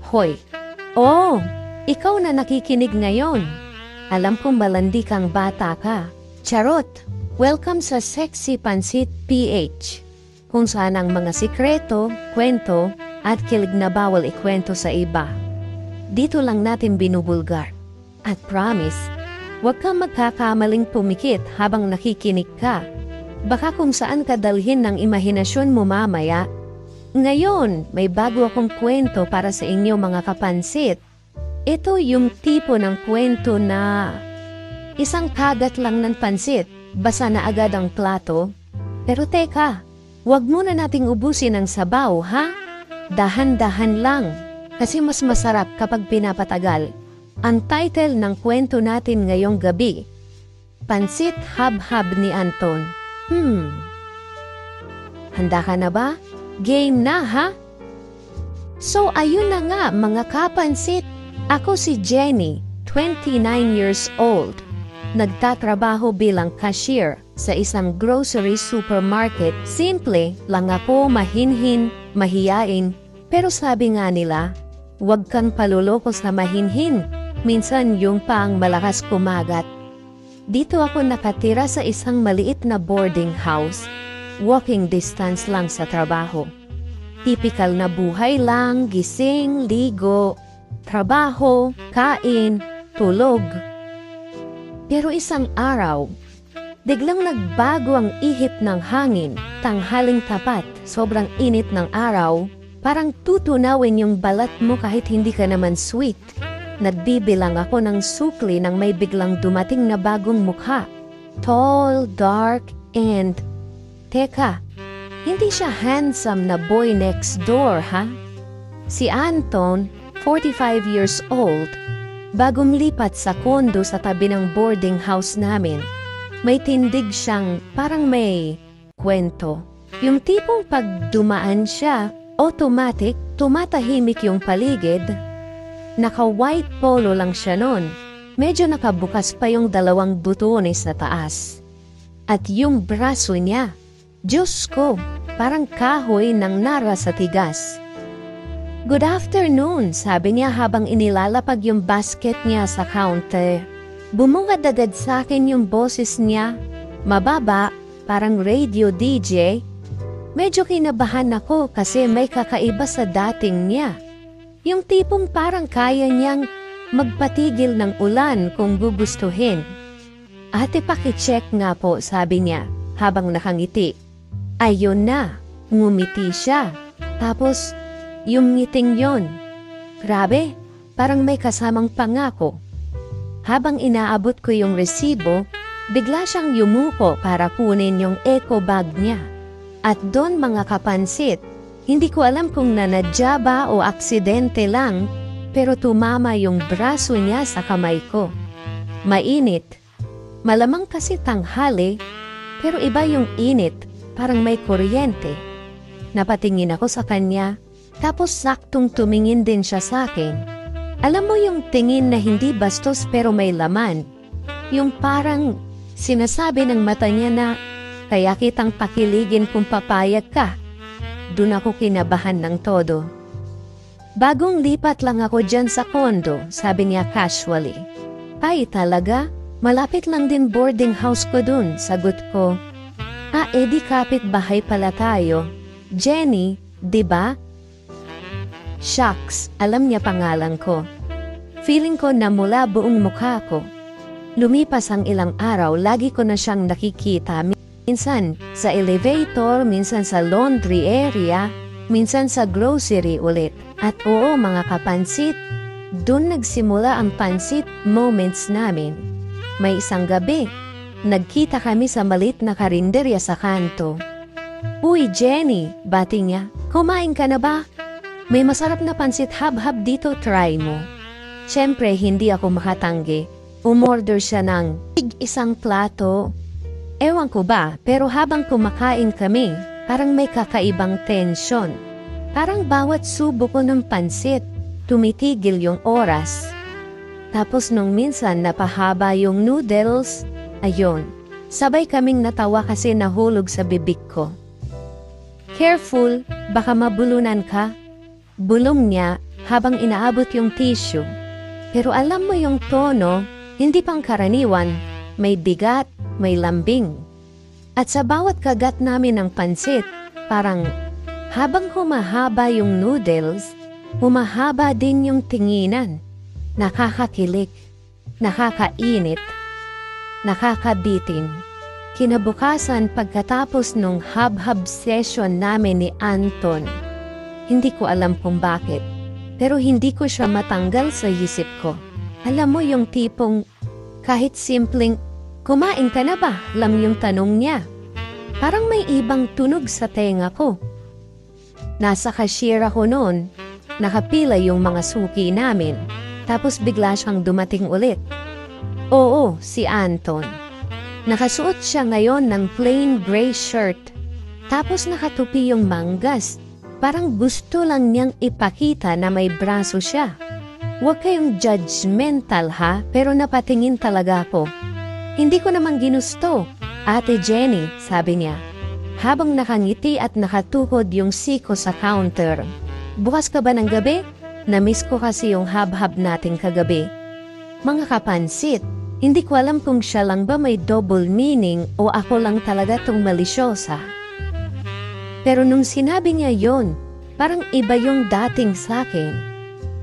Hoy! Oh! Ikaw na nakikinig ngayon. Alam kong malandi kang bata ka. Charot! Welcome sa Sexy Pansit PH, kung saan ang mga sikreto, kwento, at kilig na bawal ikwento sa iba. Dito lang natin binubulgar. At promise, huwag kang magkakamaling pumikit habang nakikinig ka. Baka kung saan ka dalhin ng imahinasyon mo mamaya. Ngayon, may bago akong kwento para sa inyo mga kapansit. Ito yung tipo ng kwento na isang kagat lang ng pansit, basa na agad ang plato. Pero teka, huwag muna nating ubusin ang sabaw, ha? Dahan-dahan lang, kasi mas masarap kapag pinapatagal. Ang title ng kwento natin ngayong gabi, Pansit Hab-Hab ni Anton. Handa ka na ba? Game na, ha? So ayun na nga mga kapansit. Ako si Jenny, 29 years old. Nagtatrabaho bilang cashier sa isang grocery supermarket. Simple lang ako, mahinhin, mahiyain. Pero sabi nga nila, huwag kang paluloko sa mahinhin. Minsan yung pang malakas kumagat. Dito ako nakatira sa isang maliit na boarding house. Walking distance lang sa trabaho. Typical na buhay lang, gising, ligo, trabaho, kain, tulog. Pero isang araw, biglang nagbago ang ihip ng hangin, tanghaling tapat, sobrang init ng araw, parang tutunawin yung balat mo kahit hindi ka naman sweet. Nagbibilang ako ng sukli nang may biglang dumating na bagong mukha. Tall, dark, and... Teka, hindi siya handsome na boy next door, ha? Si Anton, 45 years old, bagong lipat sa kondo sa tabi ng boarding house namin. May tindig siyang parang may kwento. Yung tipong pag dumaan siya, automatic, tumatahimik yung paligid. Naka-white polo lang siya nun. Medyo nakabukas pa yung dalawang butones sa taas. At yung braso niya, Diyos ko, parang kahoy ng nara sa tigas. Good afternoon, sabi niya habang inilalapag yung basket niya sa counter. Bumungad agad sa akin yung boses niya. Mababa, parang radio DJ. Medyo kinabahan ako kasi may kakaiba sa dating niya. Yung tipong parang kaya niyang magpatigil ng ulan kung gugustuhin. Ate, pakicheck nga po, sabi niya habang nakangiti. Ayun na, ngumiti siya. Tapos, yung ngiting yon. Grabe, parang may kasamang pangako. Habang inaabot ko yung resibo, bigla siyang yumuko para kunin yung eco bag niya. At doon mga kapansit, hindi ko alam kung nanadya ba o aksidente lang, pero tumama yung braso niya sa kamay ko. Mainit. Malamang kasi tanghali, pero iba yung init. Parang may kuryente. Napatingin ako sa kanya, tapos saktong tumingin din siya sa akin. Alam mo yung tingin na hindi bastos pero may laman. Yung parang sinasabi ng mata niya na, kaya kitang pakiligin kung papayag ka. Doon ako kinabahan ng todo. Bagong lipat lang ako dyan sa kondo, sabi niya casually. Ay talaga? Malapit lang din boarding house ko dun, sagot ko. Edi kapit-bahay pala tayo. Jenny, di ba? Shucks, alam niya pangalan ko. Feeling ko na mula buong mukha ko. Lumipas ang ilang araw, lagi ko na siyang nakikita. Minsan sa elevator, minsan sa laundry area, minsan sa grocery ulit. At oo mga kapansit, doon nagsimula ang pansit moments namin. May isang gabi, nagkita kami sa malit na karinderya sa kanto. Uy Jenny, bati niya, kumain ka na ba? May masarap na pansit hab-hab dito, try mo. Siyempre, hindi ako makatanggi. Umorder siya ng isang plato. Ewan ko ba, pero habang kumakain kami, parang may kakaibang tensyon. Parang bawat subo ko ng pansit, tumitigil yung oras. Tapos nung minsan napahaba yung noodles, ayun, sabay kaming natawa kasi nahulog sa bibig ko. Careful, baka mabulunan ka. Bulong niya habang inaabot yung tissue. Pero alam mo yung tono, hindi pangkaraniwan, may bigat, may lambing. At sa bawat kagat namin ng pansit, parang habang humahaba yung noodles, humahaba din yung tinginan. Nakakakilig, nakakainit, nakakabitin. Kinabukasan pagkatapos nung hab-hab session namin ni Anton, hindi ko alam kung bakit, pero hindi ko siya matanggal sa isip ko. Alam mo yung tipong kahit simpleng, kumain ka na ba? Lam yung tanong niya. Parang may ibang tunog sa tenga ko. Nasa cashier ako noon, nakapila yung mga suki namin, tapos bigla siyang dumating ulit. Oo, si Anton. Nakasuot siya ngayon ng plain gray shirt, tapos nakatupi yung manggas. Parang gusto lang niyang ipakita na may braso siya. Huwag kayong judgmental ha, pero napatingin talaga ako. Hindi ko naman ginusto. Ate Jenny, sabi niya, habang nakangiti at nakatukod yung siko sa counter. Bukas ka ba ng gabi? Namiss ko kasi yung hab-hab nating kagabi. Mga kapansit, hindi ko alam kung siya lang ba may double meaning o ako lang talaga tong malisyosa. Pero nung sinabi niya yon, parang iba yung dating sakin.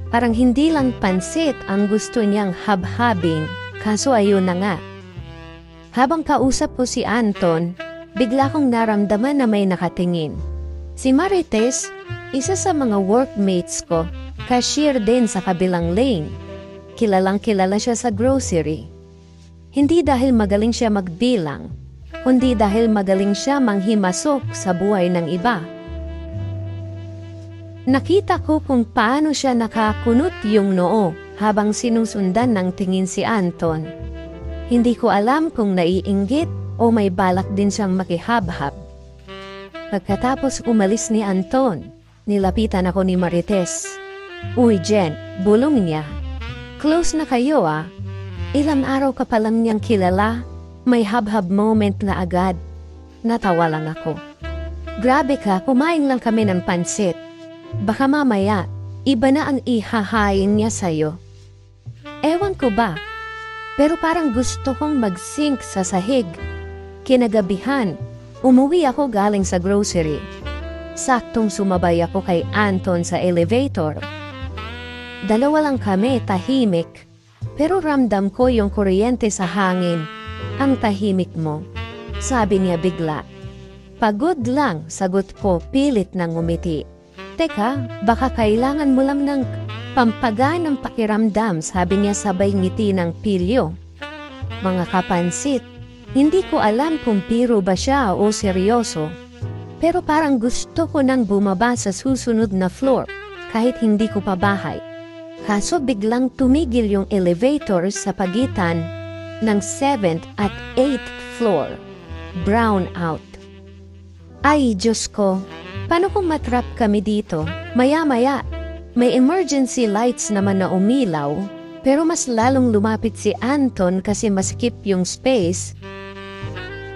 Parang hindi lang pansit ang gusto niyang hab-habing, kaso ayun na nga. Habang kausap ko si Anton, bigla kong naramdaman na may nakatingin. Si Marites, isa sa mga workmates ko, cashier din sa kabilang lane. Kilalang kilala siya sa grocery. Hindi dahil magaling siya magbilang, kundi dahil magaling siya manghimasok sa buhay ng iba. Nakita ko kung paano siya nakakunot yung noo habang sinusundan ng tingin si Anton. Hindi ko alam kung naiinggit o may balak din siyang makihab-hab. Pagkatapos umalis ni Anton, nilapitan ako ni Marites. Uy Jen, bulong niya. Close na kayo ah. Ilang araw ka pa lang niyang kilala, may hab-hab moment na agad. Natawa lang ako. Grabe ka, kumain lang kami ng pansit. Baka mamaya, iba na ang ihahain niya sa'yo. Ewan ko ba, pero parang gusto kong mag-sink sa sahig. Kinagabihan, umuwi ako galing sa grocery. Saktong sumabay ako kay Anton sa elevator. Dalawa lang kami, tahimik. Pero ramdam ko yung kuryente sa hangin. Ang tahimik mo. Sabi niya bigla. Pagod lang, sagot ko, pilit nang ngumiti. Teka, baka kailangan mo lang ng pampagaan ng pakiramdam, sabi niya sabay ngiti ng pilyo. Mga kapansit, hindi ko alam kung piro ba siya o seryoso. Pero parang gusto ko nang bumaba sa susunod na floor, kahit hindi ko pa bahay. Kaso biglang tumigil yung elevator sa pagitan ng 7th at 8th floor. Brown out. Ay, Diyos ko, paano kung matrap kami dito? Maya-maya, may emergency lights naman na umilaw, pero mas lalong lumapit si Anton kasi maskip yung space.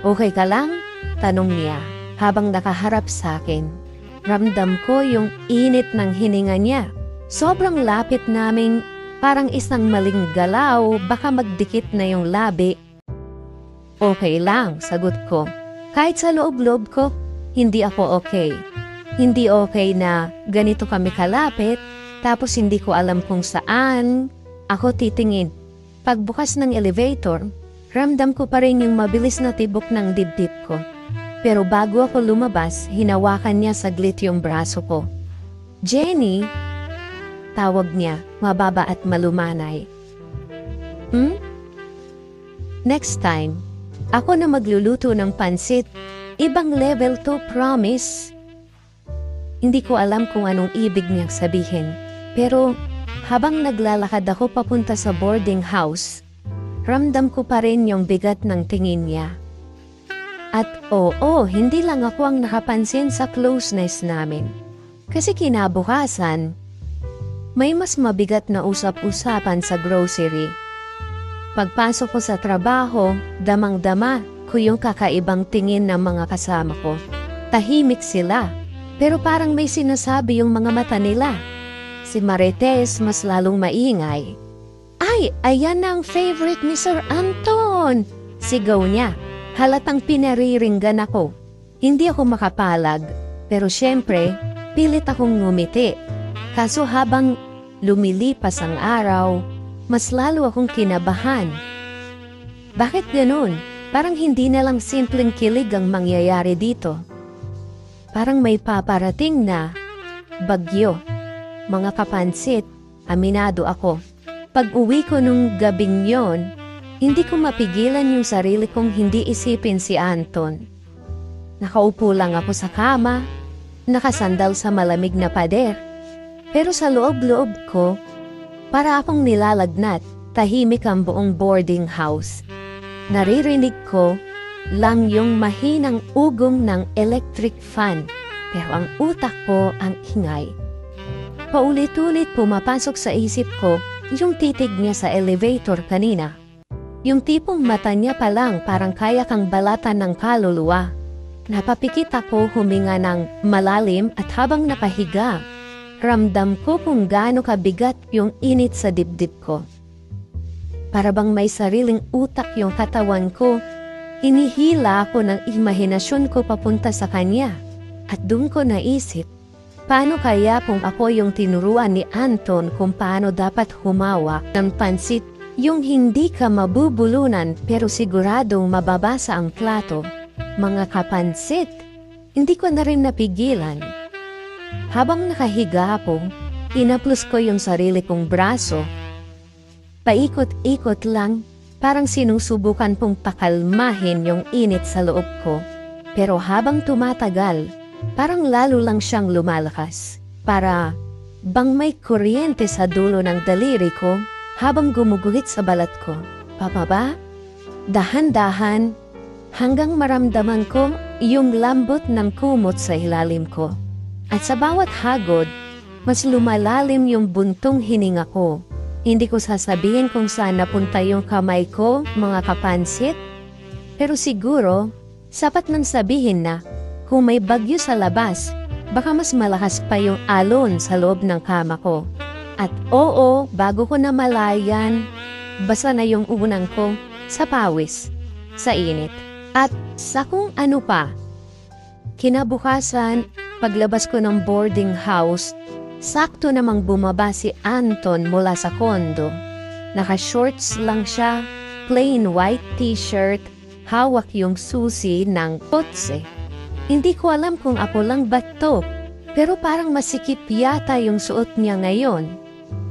Okay ka lang? Tanong niya habang nakaharap sa akin. Ramdam ko yung init ng hininga niya. Sobrang lapit namin, parang isang maling galaw, baka magdikit na yung labi. Okay lang, sagot ko. Kahit sa loob-loob ko, hindi ako okay. Hindi okay na ganito kami kalapit, tapos hindi ko alam kung saan ako titingin. Pagbukas ng elevator, ramdam ko pa rin yung mabilis na tibok ng dibdib ko. Pero bago ako lumabas, hinawakan niya saglit yung braso ko. Jenny, tawag niya, mababa at malumanay. Next time, ako na magluluto ng pansit. Ibang level to, promise. Hindi ko alam kung anong ibig niyang sabihin. Pero habang naglalakad ako papunta sa boarding house, ramdam ko pa rin yung bigat ng tingin niya. At oo, hindi lang ako ang nakapansin sa closeness namin. Kasi kinabukasan, may mas mabigat na usap-usapan sa grocery. Pagpasok ko sa trabaho, damang-dama ko yung kakaibang tingin ng mga kasama ko. Tahimik sila, pero parang may sinasabi yung mga mata nila. Si Marites mas lalong maingay. Ay, ayan na ang favorite ni Sir Anton! Sigaw niya. Halatang pinariringgan ako. Hindi ako makapalag, pero syempre, pilit akong ngumiti. Kaso habang lumilipas ang araw, mas lalo akong kinabahan. Bakit ganun? Parang hindi na lang simpleng kilig ang mangyayari dito. Parang may paparating na bagyo. Mga kapansit, aminado ako. Pag uwi ko nung gabing yon, hindi ko mapigilan yung sarili kong hindi isipin si Anton. Nakaupo lang ako sa kama, nakasandal sa malamig na pader. Pero sa loob-loob ko, para akong nilalagnat, tahimik ang buong boarding house. Naririnig ko lang yung mahinang ugong ng electric fan, pero ang utak ko ang ingay. Paulit-ulit pumapasok sa isip ko yung titig niya sa elevator kanina. Yung tipong mata niya pa lang parang kaya kang balatan ng kaluluwa. Napapikit ako huminga ng malalim at habang nakahiga, ramdam ko kung gaano kabigat yung init sa dibdib ko. Para bang may sariling utak yung katawan ko, hinihila ako ng imahinasyon ko papunta sa kanya. At doon ko naisip, paano kaya kung ako yung tinuruan ni Anton kung paano dapat humawak ng pansit, yung hindi ka mabubulunan pero siguradong mababasa ang plato. Mga kapansit, hindi ko na rin napigilan. Habang nakahiga ako, inaplos ko yung sarili kong braso. Paikot-ikot lang, parang sinusubukan pong pakalmahin yung init sa loob ko. Pero habang tumatagal, parang lalo lang siyang lumalakas. Para bang may kuryente sa dulo ng daliri ko habang gumuguhit sa balat ko. Pababa, dahan-dahan, hanggang maramdaman ko yung lambot ng kumot sa ilalim ko. At sa bawat hagod, mas lumalalim yung buntong hininga ko. Hindi ko sasabihin kung saan napunta yung kamay ko, mga kapansit. Pero siguro, sapat nang sabihin na, kung may bagyo sa labas, baka mas malakas pa yung alon sa loob ng kama ko. At oo, bago ko namalayan, basa na yung unang ko sa pawis, sa init. At sa kung ano pa. Kinabukasan, paglabas ko ng boarding house, sakto namang bumaba si Anton mula sa kondo. Naka-shorts lang siya, plain white t-shirt, hawak yung susi ng kotse. Hindi ko alam kung ako lang ba to, pero parang masikip yata yung suot niya ngayon.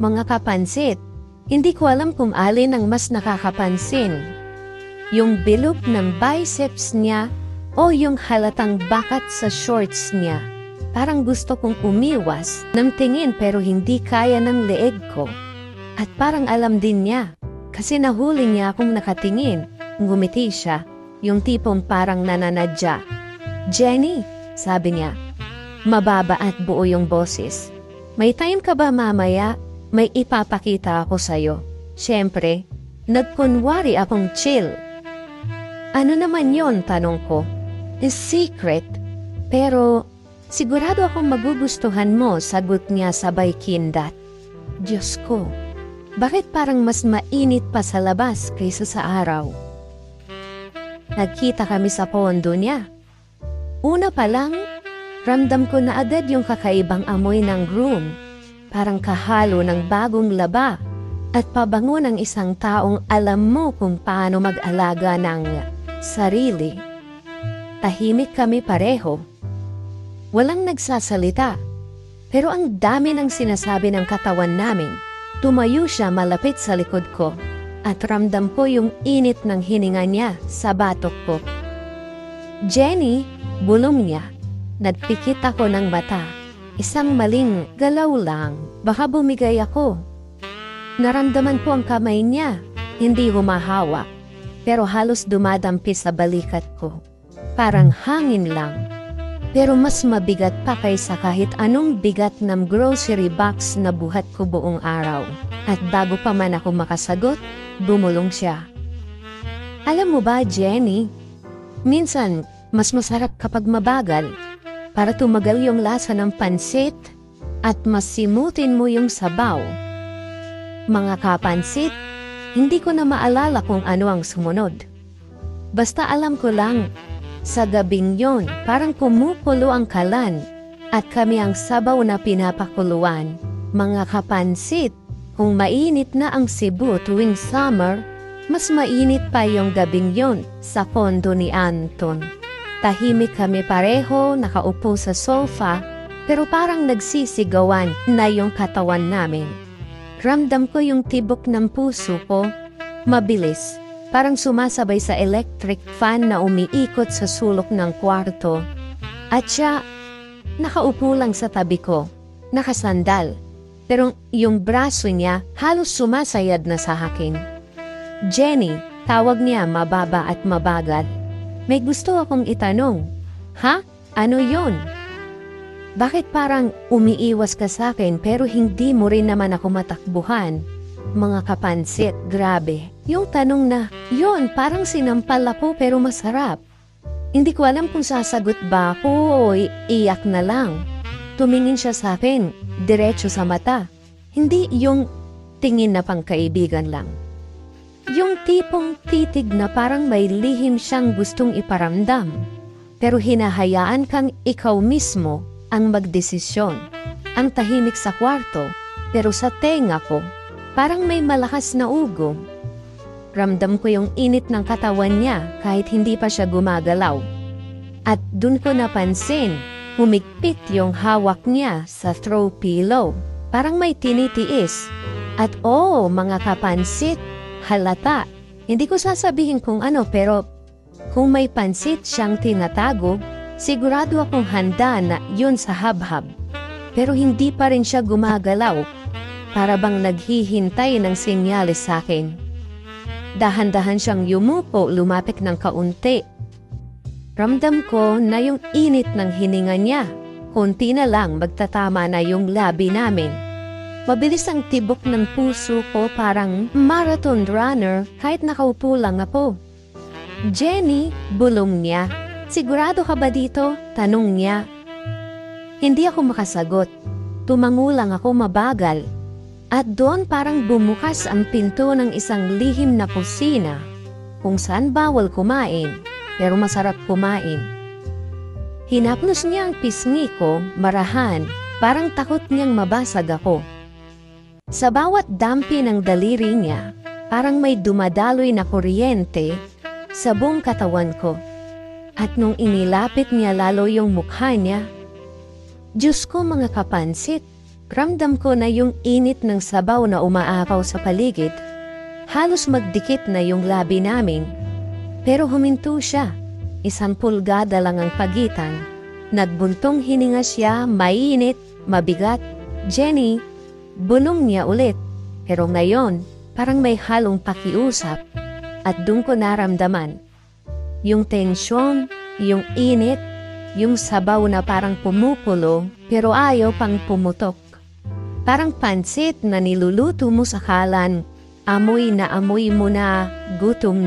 Mga kapansit, hindi ko alam kung alin ang mas nakakapansin. Yung bilog ng biceps niya o yung halatang bakat sa shorts niya. Parang gusto kong umiwas ng tingin pero hindi kaya ng leeg ko. At parang alam din niya, kasi nahuli niya akong nakatingin. Ngumiti siya, yung tipong parang nananadya. "Jenny," sabi niya, mababa at buo yung boses. "May time ka ba mamaya? May ipapakita ako sa'yo." Siyempre, nagkunwari akong chill. "Ano naman yon?" tanong ko. "Is secret. Pero sigurado akong magugustuhan mo," sagot niya sabay kindat. Diyos ko, bakit parang mas mainit pa sa labas kaysa sa araw? Nagkita kami sa pondo niya. Una pa lang, ramdam ko na agad yung kakaibang amoy ng room. Parang kahalo ng bagong laba at pabango ng isang taong alam mo kung paano mag-alaga ng sarili. Tahimik kami pareho. Walang nagsasalita. Pero ang dami ng sinasabi ng katawan namin. Tumayo siya malapit sa likod ko. At ramdam ko yung init ng hininga niya sa batok ko. "Jenny," bulong niya. Nagpikit ako ng mata. Isang maling galaw lang. Baka bumigay ako. Naramdaman ko ang kamay niya. Hindi humahawak. Pero halos dumadampi sa balikat ko. Parang hangin lang. Pero mas mabigat pa kaysa kahit anong bigat ng grocery box na buhat ko buong araw. At bago pa man ako makasagot, bumulong siya. "Alam mo ba, Jenny, minsan mas masarap kapag mabagal. Para tumagal yung lasa ng pansit, at masimutin mo yung sabaw. Mga kapansit, hindi ko na maalala kung ano ang sumunod. Basta alam ko lang, sa gabing yon parang kumukulo ang kalan at kami ang sabaw na pinapakuluan. Mga kapansit, kung mainit na ang Cebu tuwing summer, mas mainit pa yung gabing yon sa pondo ni Anton. Tahimik kami pareho, nakaupo sa sofa, pero parang nagsisigawan na yung katawan namin. Ramdam ko yung tibok ng puso ko, mabilis, parang sumasabay sa electric fan na umiikot sa sulok ng kwarto. At siya, nakaupo lang sa tabi ko, nakasandal, pero yung braso niya halos sumasayad na sa akin. Jenny, tawag niya mababa at mabagal. May gusto akong itanong. Ha? Ano yon? Bakit parang umiiwas ka sa akin pero hindi mo rin naman ako matakbuhan? Mga kapansit, grabe. Yung tanong na, yon parang sinampal ako pero masarap. Hindi ko alam kung sasagot ba ako o iiyak na lang. Tumingin siya sa akin, diretso sa mata. Hindi yung tingin na pangkaibigan lang. Yung tipong titig na parang may lihim siyang gustong iparamdam. Pero hinahayaan kang ikaw mismo ang magdesisyon. Ang tahimik sa kwarto, pero sa tenga ko, parang may malakas na ugong. Ramdam ko yung init ng katawan niya kahit hindi pa siya gumagalaw. At dun ko napansin, humigpit yung hawak niya sa throw pillow. Parang may tinitiis. At mga kapansit, halata. Hindi ko sasabihin kung ano pero kung may pansit siyang tinatago, sigurado akong handa na yun sa habhab. Pero hindi pa rin siya gumagalaw. Para bang naghihintay ng senyales sa akin. Dahan-dahan siyang yumuko, lumapit ng kaunti. Ramdam ko na yung init ng hininga niya. Kunti na lang magtatama na yung labi namin. Mabilis ang tibok ng puso ko parang marathon runner kahit nakaupo lang ako. Jenny, bulong niya. Sigurado ka ba dito? Tanong niya. Hindi ako makasagot. Tumango lang ako mabagal. At doon parang bumukas ang pinto ng isang lihim na kusina kung saan bawal kumain, pero masarap kumain. Hinaplos niya ang pisngi ko, marahan, parang takot niyang mabasag ako. Sa bawat dampi ng daliri niya, parang may dumadaloy na kuryente sa buong katawan ko. At nung inilapit niya lalo yung mukha niya, Diyos ko mga kapansit, ramdam ko na yung init ng sabaw na umaapaw sa paligid. Halos magdikit na yung labi namin. Pero huminto siya. 1 pulgada lang ang pagitan. Nagbuntong hininga siya, mainit, mabigat. Jenny, bulong niya ulit. Pero ngayon, parang may halong pakiusap. At doon ko naramdaman. Yung tensyon, yung init, yung sabaw na parang pumupulo pero ayaw pang pumutok. Parang pansit na niluluto mo sa kalan, amoy na amoy mo na, gutom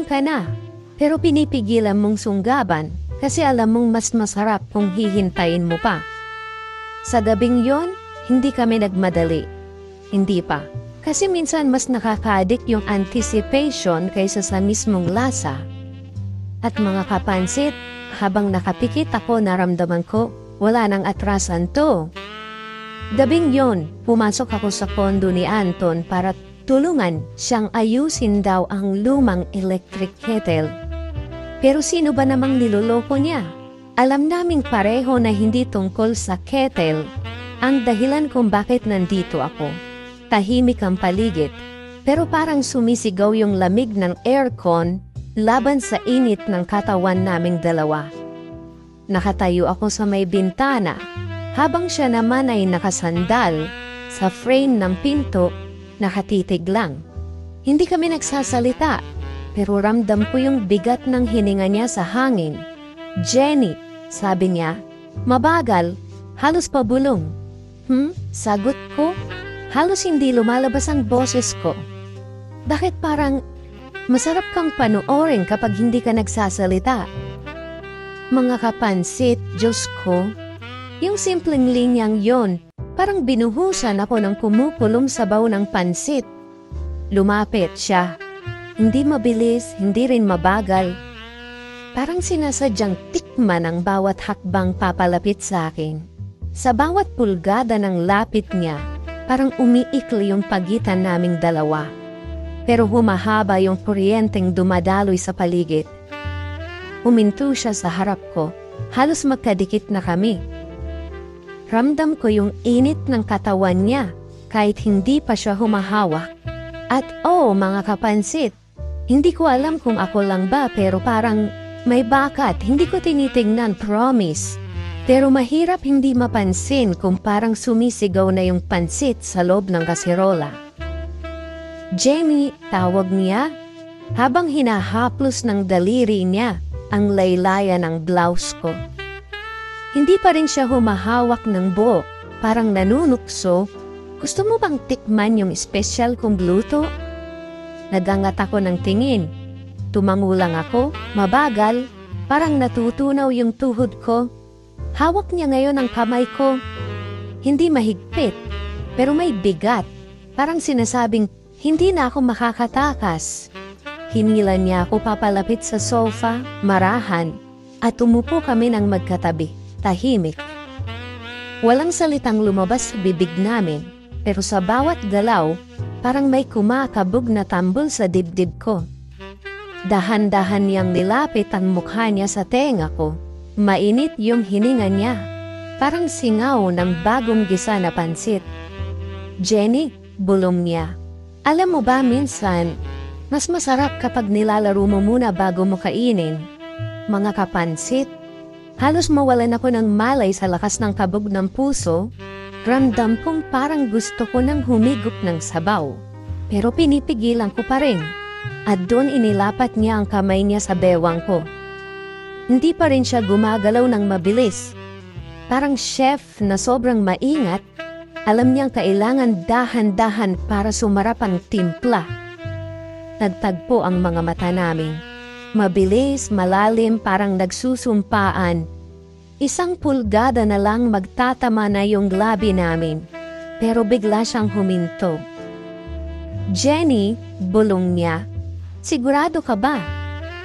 ka na. Pero pinipigilan mong sunggaban kasi alam mong mas masarap kung hihintayin mo pa. Sa gabing yon, hindi kami nagmadali. Hindi pa. Kasi minsan mas nakaka-addict yung anticipation kaysa sa mismong lasa. At mga kapansit, habang nakapikit ako naramdaman ko, wala nang atrasan to. Gabing yon, pumasok ako sa kondo ni Anton para tulungan siyang ayusin daw ang lumang electric kettle. Pero sino ba namang niloloko niya? Alam naming pareho na hindi tungkol sa kettle ang dahilan kung bakit nandito ako. Tahimik ang paligid, pero parang sumisigaw yung lamig ng aircon laban sa init ng katawan naming dalawa. Nakatayo ako sa may bintana, habang siya naman ay nakasandal sa frame ng pinto, nakatitig lang. Hindi kami nagsasalita, pero ramdam ko yung bigat ng hininga niya sa hangin. Jenny, sabi niya, mabagal, halos pabulong. Sagot ko, halos hindi lumalabas ang boses ko. Bakit parang masarap kang panoorin kapag hindi ka nagsasalita? Mga kapansit, Diyos ko, Yung simpleng linyang yon, parang binuhusan ako ng kumukulong sabaw ng pansit. Lumapit siya. Hindi mabilis, hindi rin mabagal. Parang sinasadyang tikman ang bawat hakbang papalapit sa akin. Sa bawat pulgada ng lapit niya, parang umiikli yung pagitan naming dalawa. Pero humahaba yung kuryenteng dumadaloy sa paligid. Huminto siya sa harap ko. Halos magkadikit na kami. Ramdam ko yung init ng katawan niya kahit hindi pa siya humahawak. At mga kapansit, hindi ko alam kung ako lang ba pero parang may bakat, hindi ko tinitingnan, promise. Pero mahirap hindi mapansin kung parang sumisigaw na yung pansit sa loob ng kasirola. Jamie, tawag niya, habang hinahaplos ng daliri niya ang laylayan ng blouse ko. Hindi pa rin siya humahawak ng buo, parang nanunukso. Gusto mo bang tikman yung espesyal kong luto? Nagangat ako ng tingin. Tumangulang ako, mabagal, parang natutunaw yung tuhod ko. Hawak niya ngayon ang kamay ko. Hindi mahigpit, pero may bigat. Parang sinasabing, hindi na ako makakatakas. Hinila niya ako papalapit sa sofa, marahan, at umupo kami ng magkatabi, tahimik. Walang salitang lumabas sa bibig namin, pero sa bawat galaw, parang may kumakabog na tambol sa dibdib ko. Dahan-dahan niyang nilapit ang mukha niya sa tenga ko. Mainit yung hininga niya. Parang singaw ng bagong gisa na pansit. Jenny, bulong niya. Alam mo ba minsan, mas masarap kapag nilalaro mo muna bago mo kainin. Mga kapansit, halos mawalan ako ng malay sa lakas ng kabog ng puso. Ramdam kong parang gusto ko nang humigop ng sabaw. Pero pinipigilan ko pa rin. At doon inilapat niya ang kamay niya sa bewang ko. Hindi pa rin siya gumagalaw ng mabilis. Parang chef na sobrang maingat, alam niyang kailangan dahan-dahan para sumarap ang timpla. Nagtagpo ang mga mata namin. Mabilis, malalim, parang nagsusumpaan. 1 pulgada na lang magtatama na yung labi namin. Pero bigla siyang huminto. Jenny, bulong niya. Sigurado ka ba?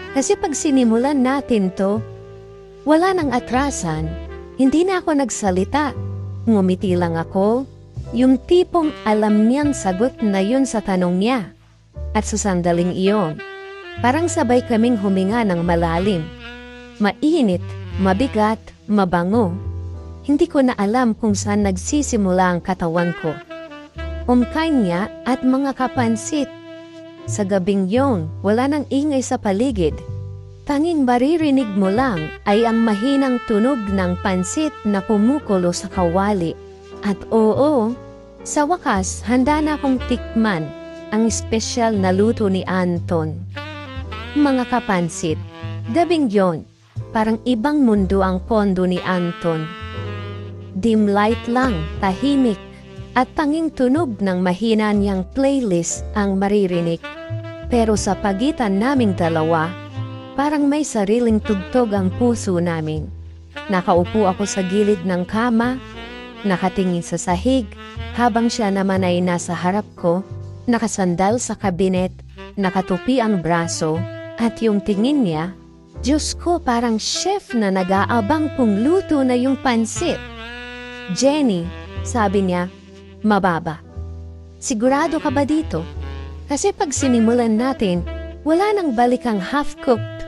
Kasi pag sinimulan natin to, wala nang atrasan. Hindi na ako nagsalita. Ngumiti lang ako. Yung tipong alam niyang sagot na yun sa tanong niya. At sa sandaling iyon, parang sabay kaming huminga ng malalim. Mainit, mabigat, mabango. Hindi ko na alam kung saan nagsisimula ang katawan ko. Umkanya at mga kapansit. Sa gabing yon, wala nang ingay sa paligid. Tanging maririnig mo lang ay ang mahinang tunog ng pansit na kumukulo sa kawali. At sa wakas, handa na akong tikman ang espesyal na luto ni Anton. Mga kapansit, gabing yon, parang ibang mundo ang pondo ni Anton. Dim light lang, tahimik, at tanging tunog ng mahina niyang playlist ang maririnig. Pero sa pagitan naming dalawa, parang may sariling tugtog ang puso namin. Nakaupo ako sa gilid ng kama, nakatingin sa sahig, habang siya naman ay nasa harap ko, nakasandal sa kabinet, nakatupi ang braso, at yung tingin niya, Diyos ko, parang chef na nag-aabang kung luto na yung pansit. Jenny, sabi niya, mababa. Sigurado ka ba dito? Kasi pag sinimulan natin, wala nang balikang half-cooked.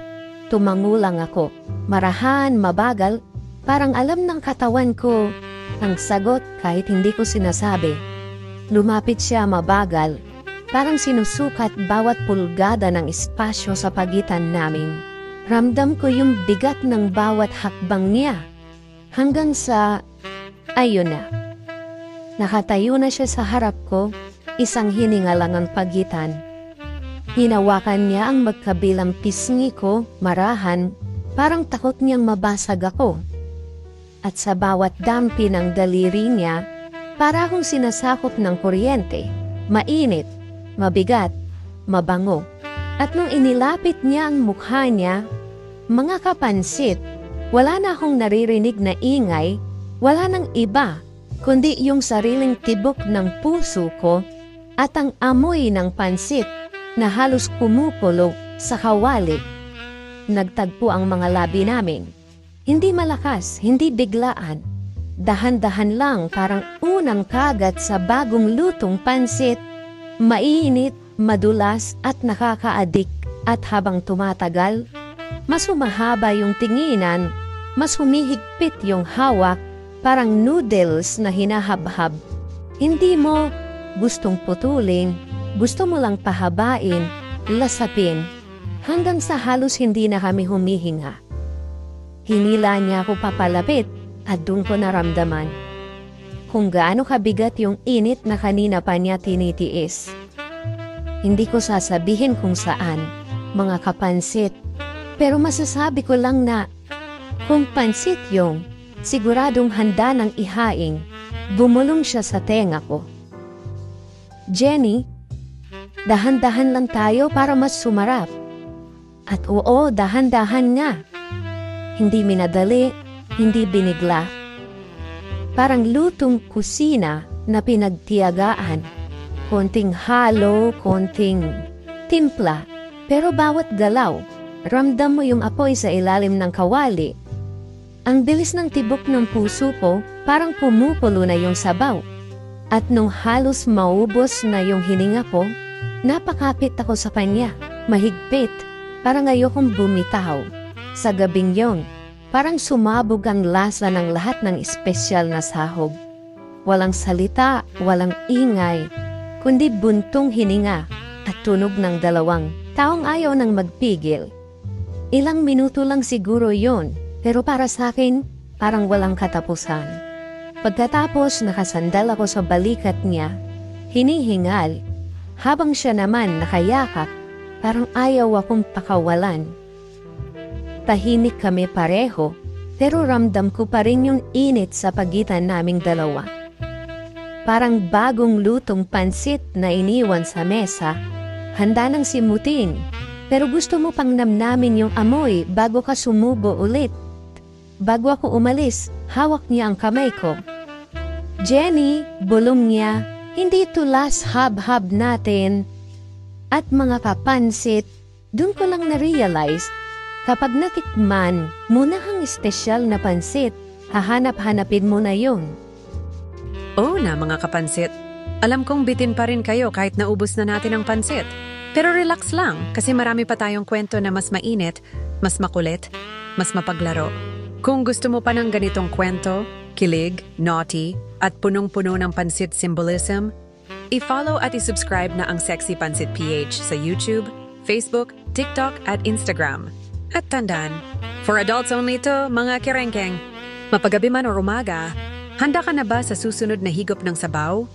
Tumangulang ako, marahan, mabagal, parang alam ng katawan ko ang sagot kahit hindi ko sinasabi. Lumapit siya mabagal, parang sinusukat bawat pulgada ng espasyo sa pagitan namin. Ramdam ko yung bigat ng bawat hakbang niya. Hanggang sa, ayun na. Nakatayo na siya sa harap ko, isang hininga lang ang pagitan. Hinawakan niya ang magkabilang pisngi ko, marahan, parang takot niyang mabasag ako. At sa bawat dampi ng daliri niya, para akong sinasakop ng kuryente, mainit, mabigat, mabango. At nung inilapit niya ang mukha niya, mga kapansit, wala na akong naririnig na ingay, Wala nang iba, kundi yung sariling tibok ng puso ko at ang amoy ng pansit na halos kumukulo sa kawali. Nagtagpo ang mga labi namin. Hindi malakas, hindi biglaan. Dahan-dahan lang, parang unang kagat sa bagong lutong pansit. Mainit, madulas at nakakaadik. At habang tumatagal, mas humahaba yung tinginan, mas humihigpit yung hawak, parang noodles na hinahabhab. Hindi mo gustong putulin, gusto mo lang pahabain, lasapin, hanggang sa halos hindi na kami humihinga. Hinila niya ako papalapit at doon ko naramdaman kung gaano kabigat yung init na kanina pa niya tinitiis. Hindi ko sasabihin kung saan, mga kapansit, pero masasabi ko lang na kung pansit yung siguradong handa ng ihaing, bumulong siya sa tenga ko. Jenny, dahan-dahan lang tayo para mas sumarap. At oo, dahan-dahan nga. Hindi minadali, hindi binigla. Parang lutong kusina na pinagtiyagaan. Konting halo, konting timpla. Pero bawat galaw, ramdam mo yung apoy sa ilalim ng kawali. Ang bilis ng tibok ng puso ko, parang pumupulo na yung sabaw. At nung halos maubos na yung hininga ko, napakapit ako sa kanya, mahigpit, parang ayokong bumitaw. Sa gabing yon, parang sumabog ang lasa ng lahat ng espesyal na sahog. Walang salita, walang ingay, kundi buntong hininga at tunog ng dalawang taong ayaw nang magpigil. Ilang minuto lang siguro yon, pero para sa akin, parang walang katapusan. Pagkatapos nakasandal ako sa balikat niya, hinihingal, habang siya naman nakayakap, parang ayaw akong pakawalan. Tahimik kami pareho, pero ramdam ko pa rin yung init sa pagitan naming dalawa. Parang bagong lutong pansit na iniwan sa mesa, handa nang simutin, pero gusto mo pang namnamin yung amoy bago ka sumubo ulit. Bago ako umalis, hawak niya ang kamay ko. Jenny, bulong niya, hindi ito last hab-hab natin. At mga kapansit, dun ko lang na-realize, kapag natikman mo na ang espesyal na pansit, hahanap-hanapin mo na yun. Oo na mga kapansit. Alam kong bitin pa rin kayo kahit naubos na natin ang pansit. Pero relax lang kasi marami pa tayong kwento na mas mainit, mas makulit, mas mapaglaro. Kung gusto mo pa ng ganitong kwento, kilig, naughty, at punong-puno ng pansit symbolism, i-follow at i-subscribe na ang Sexy Pansit PH sa YouTube, Facebook, TikTok at Instagram. At tandaan, for adults only to, mga kirengkeng. Mapagabi man o umaga, handa ka na ba sa susunod na higop ng sabaw?